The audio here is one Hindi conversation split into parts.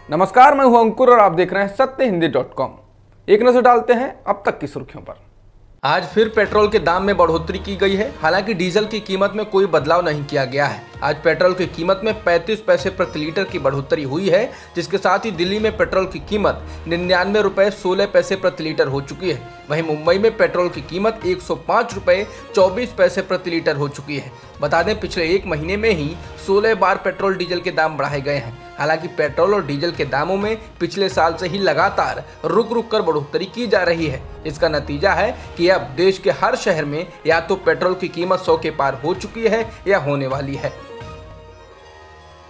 नमस्कार, मैं हूं अंकुर और आप देख रहे हैं सत्यहिंदी.com। एक नजर डालते हैं अब तक की सुर्खियों पर। आज फिर पेट्रोल के दाम में बढ़ोतरी की गई है। हालांकि डीजल की कीमत में कोई बदलाव नहीं किया गया है। आज पेट्रोल की कीमत में 35 पैसे प्रति लीटर की बढ़ोतरी हुई है, जिसके साथ ही दिल्ली में पेट्रोल की कीमत 99 रुपए 16 पैसे प्रति लीटर हो चुकी है। वहीं मुंबई में पेट्रोल की कीमत 105 रुपए 24 पैसे प्रति लीटर हो चुकी है। बता दें, पिछले एक महीने में ही 16 बार पेट्रोल डीजल के दाम बढ़ाए गए हैं। हालांकि पेट्रोल और डीजल के दामों में पिछले साल से ही लगातार रुक रुक कर बढ़ोतरी की जा रही है। इसका नतीजा है कि अब देश के हर शहर में या तो पेट्रोल की कीमत 100 के पार हो चुकी है या होने वाली है।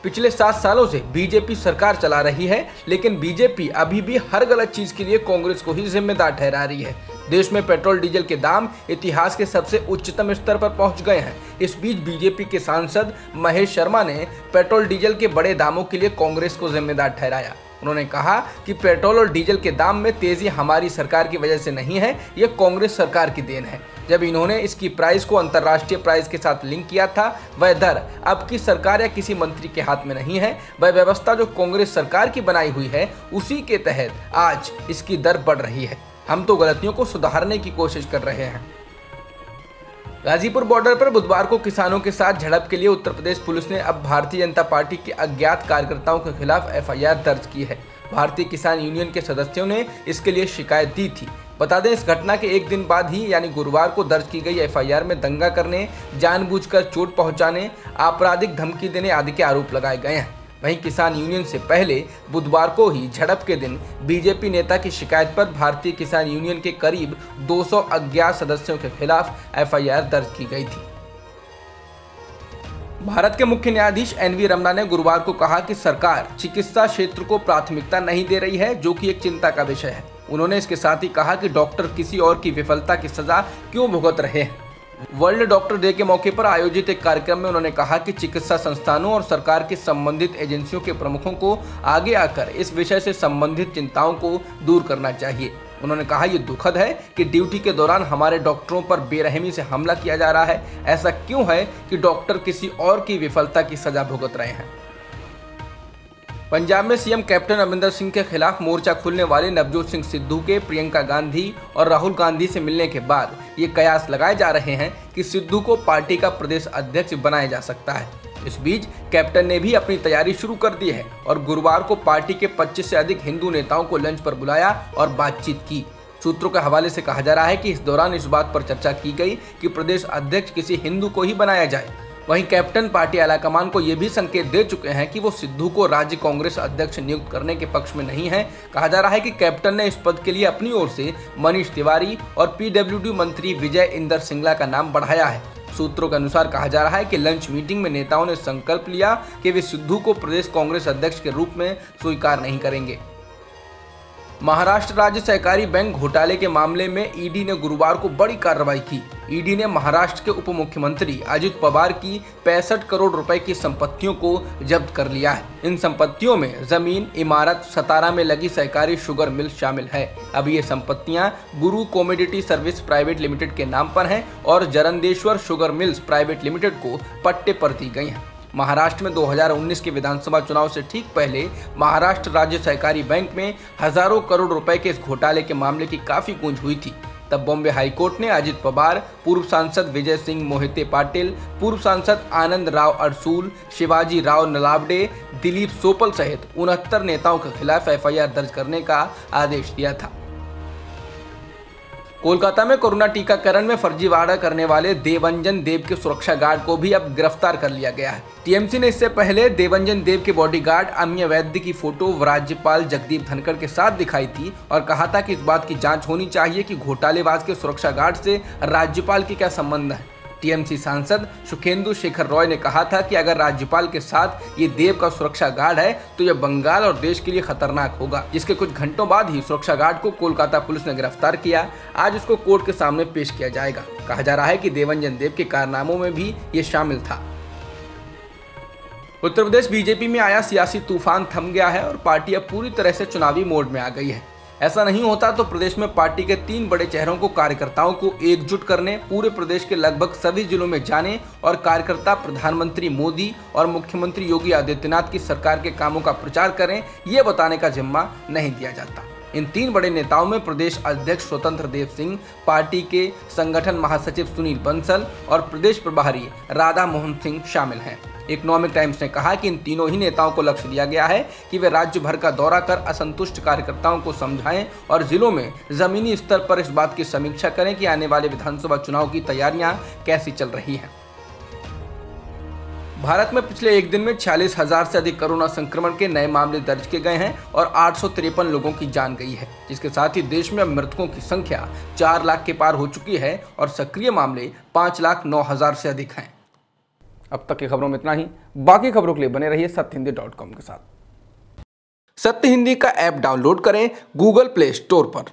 पिछले 7 सालों से बीजेपी सरकार चला रही है, लेकिन बीजेपी अभी भी हर गलत चीज के लिए कांग्रेस को ही जिम्मेदार ठहरा रही है। देश में पेट्रोल डीजल के दाम इतिहास के सबसे उच्चतम स्तर पर पहुंच गए हैं। इस बीच बीजेपी के सांसद महेश शर्मा ने पेट्रोल डीजल के बड़े दामों के लिए कांग्रेस को जिम्मेदार ठहराया। उन्होंने कहा कि पेट्रोल और डीजल के दाम में तेजी हमारी सरकार की वजह से नहीं है, यह कांग्रेस सरकार की देन है। जब इन्होंने इसकी प्राइस को अंतर्राष्ट्रीय प्राइस के साथ लिंक किया था, वह दर अब की सरकार या किसी मंत्री के हाथ में नहीं है। वह व्यवस्था जो कांग्रेस सरकार की बनाई हुई है, उसी के तहत आज इसकी दर बढ़ रही है। हम तो गलतियों को सुधारने की कोशिश कर रहे हैं। गाजीपुर बॉर्डर पर बुधवार को किसानों के साथ झड़प के लिए उत्तर प्रदेश पुलिस ने अब भारतीय जनता पार्टी के अज्ञात कार्यकर्ताओं के खिलाफ एफआईआर दर्ज की है। भारतीय किसान यूनियन के सदस्यों ने इसके लिए शिकायत दी थी। बता दें, इस घटना के एक दिन बाद ही यानी गुरुवार को दर्ज की गई एफआईआर में दंगा करने, जानबूझकर चोट पहुंचाने, आपराधिक धमकी देने आदि के आरोप लगाए गए हैं। वहीं किसान यूनियन से पहले बुधवार को ही झड़प के दिन बीजेपी नेता की शिकायत पर भारतीय किसान यूनियन के करीब 200 अज्ञात सदस्यों के खिलाफ एफआईआर दर्ज की गई थी। भारत के मुख्य न्यायाधीश एनवी रमना ने गुरुवार को कहा कि सरकार चिकित्सा क्षेत्र को प्राथमिकता नहीं दे रही है, जो कि एक चिंता का विषय है। उन्होंने इसके साथ ही कहा कि डॉक्टर किसी और की विफलता की सजा क्यों भुगत रहे हैं। वर्ल्ड डॉक्टर डे के मौके पर आयोजित एक कार्यक्रम में उन्होंने कहा कि चिकित्सा संस्थानों और सरकार की संबंधित एजेंसियों के प्रमुखों को आगे आकर इस विषय से संबंधित चिंताओं को दूर करना चाहिए। उन्होंने कहा, ये दुखद है कि ड्यूटी के दौरान हमारे डॉक्टरों पर बेरहमी से हमला किया जा रहा है। ऐसा क्यों है कि डॉक्टर किसी और की विफलता की सजा भुगत रहे हैं। पंजाब में सीएम कैप्टन अमरिंदर सिंह के खिलाफ मोर्चा खोलने वाले नवजोत सिंह सिद्धू के प्रियंका गांधी और राहुल गांधी से मिलने के बाद ये कयास लगाए जा रहे हैं कि सिद्धू को पार्टी का प्रदेश अध्यक्ष बनाया जा सकता है। इस बीच कैप्टन ने भी अपनी तैयारी शुरू कर दी है और गुरुवार को पार्टी के 25 से अधिक हिंदू नेताओं को लंच पर बुलाया और बातचीत की। सूत्रों के हवाले से कहा जा रहा है कि इस दौरान इस बात पर चर्चा की गई कि प्रदेश अध्यक्ष किसी हिंदू को ही बनाया जाए। वहीं कैप्टन पार्टी आलाकमान को यह भी संकेत दे चुके हैं कि वो सिद्धू को राज्य कांग्रेस अध्यक्ष नियुक्त करने के पक्ष में नहीं है। कहा जा रहा है कि कैप्टन ने इस पद के लिए अपनी ओर से मनीष तिवारी और पीडब्ल्यूडी मंत्री विजय इंदर सिंगला का नाम बढ़ाया है। सूत्रों के अनुसार कहा जा रहा है कि लंच मीटिंग में नेताओं ने संकल्प लिया कि वे सिद्धू को प्रदेश कांग्रेस अध्यक्ष के रूप में स्वीकार नहीं करेंगे। महाराष्ट्र राज्य सहकारी बैंक घोटाले के मामले में ईडी ने गुरुवार को बड़ी कार्रवाई की। ईडी ने महाराष्ट्र के उप मुख्यमंत्री अजित पवार की 65 करोड़ रुपए की संपत्तियों को जब्त कर लिया है। इन संपत्तियों में जमीन, इमारत, सतारा में लगी सहकारी शुगर मिल शामिल है। अब ये संपत्तियां गुरु कमोडिटी सर्विस प्राइवेट लिमिटेड के नाम पर हैं और Jarandeshwar sugar mills private limited को पट्टे पर दी गई हैं। महाराष्ट्र में 2019 के विधानसभा चुनाव से ठीक पहले महाराष्ट्र राज्य सहकारी बैंक में हजारों करोड़ रुपए के इस घोटाले के मामले की काफी गूंज हुई थी। तब बॉम्बे हाईकोर्ट ने अजित पवार, पूर्व सांसद विजय सिंह मोहिते पाटिल, पूर्व सांसद आनंद राव अडसूल, शिवाजी राव नलावडे, दिलीप सोपल सहित 69 नेताओं के खिलाफ एफआईआर दर्ज करने का आदेश दिया था। कोलकाता में कोरोना टीकाकरण में फर्जीवाड़ा करने वाले देवंजन देव के सुरक्षा गार्ड को भी अब गिरफ्तार कर लिया गया है। टीएमसी ने इससे पहले देवंजन देव के बॉडीगार्ड अमिय वैद्य की फोटो राज्यपाल जगदीप धनखड़ के साथ दिखाई थी और कहा था कि इस बात की जांच होनी चाहिए कि घोटालेबाज के सुरक्षा गार्ड से राज्यपाल के क्या संबंध है। टीएमसी सांसद सुखेंदु शेखर रॉय ने कहा था कि अगर राज्यपाल के साथ ये देव का सुरक्षा गार्ड है तो यह बंगाल और देश के लिए खतरनाक होगा। जिसके कुछ घंटों बाद ही सुरक्षा गार्ड को कोलकाता पुलिस ने गिरफ्तार किया। आज उसको कोर्ट के सामने पेश किया जाएगा। कहा जा रहा है कि देवंजन देव के कारनामों में भी ये शामिल था। उत्तर प्रदेश बीजेपी में आया सियासी तूफान थम गया है और पार्टी अब पूरी तरह से चुनावी मोड में आ गई है। ऐसा नहीं होता तो प्रदेश में पार्टी के 3 बड़े चेहरों को कार्यकर्ताओं को एकजुट करने, पूरे प्रदेश के लगभग सभी जिलों में जाने और कार्यकर्ता प्रधानमंत्री मोदी और मुख्यमंत्री योगी आदित्यनाथ की सरकार के कामों का प्रचार करें, ये बताने का जिम्मा नहीं दिया जाता। इन 3 बड़े नेताओं में प्रदेश अध्यक्ष स्वतंत्र देव सिंह, पार्टी के संगठन महासचिव सुनील बंसल और प्रदेश प्रभारी राधा मोहन सिंह शामिल हैं। इकोनॉमिक टाइम्स ने कहा कि इन तीनों ही नेताओं को लक्ष्य दिया गया है कि वे राज्य भर का दौरा कर असंतुष्ट कार्यकर्ताओं को समझाएं और जिलों में जमीनी स्तर पर इस बात की समीक्षा करें कि आने वाले विधानसभा चुनाव की तैयारियां कैसी चल रही हैं। भारत में पिछले एक दिन में 46,000 से अधिक कोरोना संक्रमण के नए मामले दर्ज किए गए हैं और 853 लोगों की जान गई है, जिसके साथ ही देश में अब मृतकों की संख्या 4 लाख के पार हो चुकी है और सक्रिय मामले 5,09,000 से अधिक हैं। अब तक की खबरों में इतना ही। बाकी खबरों के लिए बने रहिए सत्यहिंदी.com के साथ। सत्य हिंदी का ऐप डाउनलोड करें गूगल प्ले स्टोर पर।